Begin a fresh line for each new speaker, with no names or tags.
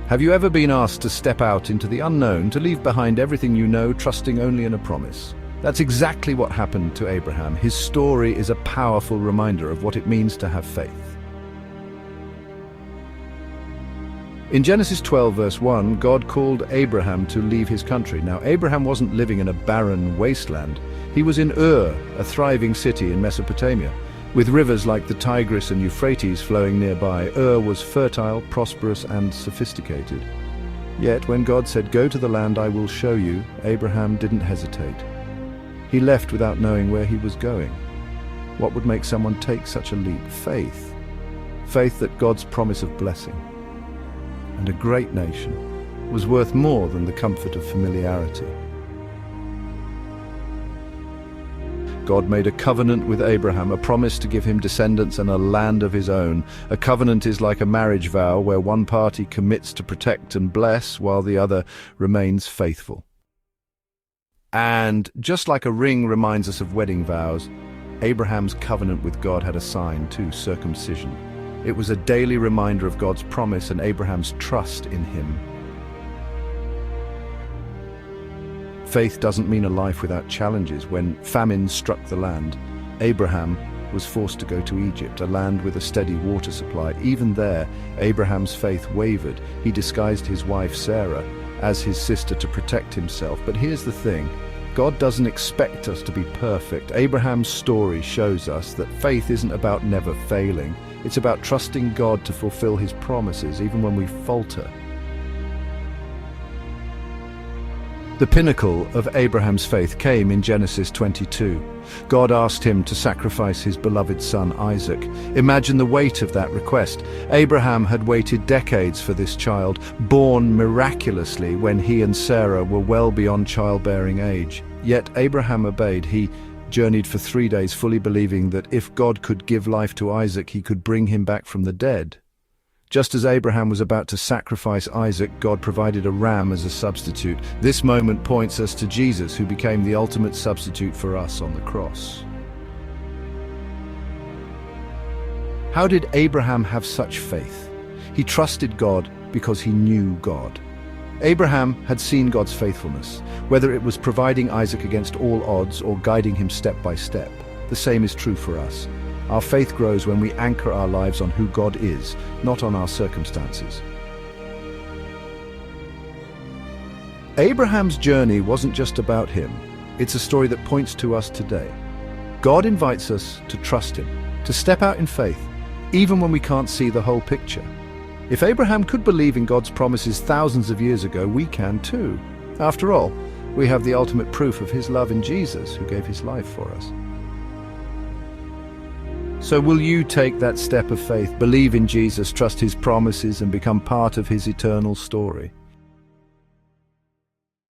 Have you ever been asked to step out into the unknown, to leave behind everything you know, trusting only in a promise? That's exactly what happened to Abraham. His story is a powerful reminder of what it means to have faith. In Genesis 12, verse 1, God called Abraham to leave his country. Now, Abraham wasn't living in a barren wasteland. He was in Ur, a thriving city in Mesopotamia. With rivers like the Tigris and Euphrates flowing nearby, Ur was fertile, prosperous, and sophisticated. Yet, when God said, "Go to the land I will show you," Abraham didn't hesitate. He left without knowing where he was going. What would make someone take such a leap? Faith. Faith that God's promise of blessing and a great nation was worth more than the comfort of familiarity. God made a covenant with Abraham, a promise to give him descendants and a land of his own. A covenant is like a marriage vow where one party commits to protect and bless while the other remains faithful. And just like a ring reminds us of wedding vows, Abraham's covenant with God had a sign too: circumcision. It was a daily reminder of God's promise and Abraham's trust in him. Faith doesn't mean a life without challenges. When famine struck the land, Abraham was forced to go to Egypt, a land with a steady water supply. Even there, Abraham's faith wavered. He disguised his wife Sarah as his sister to protect himself. But here's the thing: God doesn't expect us to be perfect. Abraham's story shows us that faith isn't about never failing. It's about trusting God to fulfill his promises, even when we falter. The pinnacle of Abraham's faith came in Genesis 22. God asked him to sacrifice his beloved son Isaac. Imagine the weight of that request. Abraham had waited decades for this child, born miraculously when he and Sarah were well beyond childbearing age. Yet Abraham obeyed. He journeyed for 3 days, fully believing that if God could give life to Isaac, he could bring him back from the dead. Just as Abraham was about to sacrifice Isaac, God provided a ram as a substitute. This moment points us to Jesus, who became the ultimate substitute for us on the cross. How did Abraham have such faith? He trusted God because he knew God. Abraham had seen God's faithfulness, whether it was providing Isaac against all odds or guiding him step by step. The same is true for us. Our faith grows when we anchor our lives on who God is, not on our circumstances. Abraham's journey wasn't just about him. It's a story that points to us today. God invites us to trust him, to step out in faith, even when we can't see the whole picture. If Abraham could believe in God's promises thousands of years ago, we can too. After all, we have the ultimate proof of his love in Jesus, who gave his life for us. So will you take that step of faith, believe in Jesus, trust his promises, and become part of his eternal story?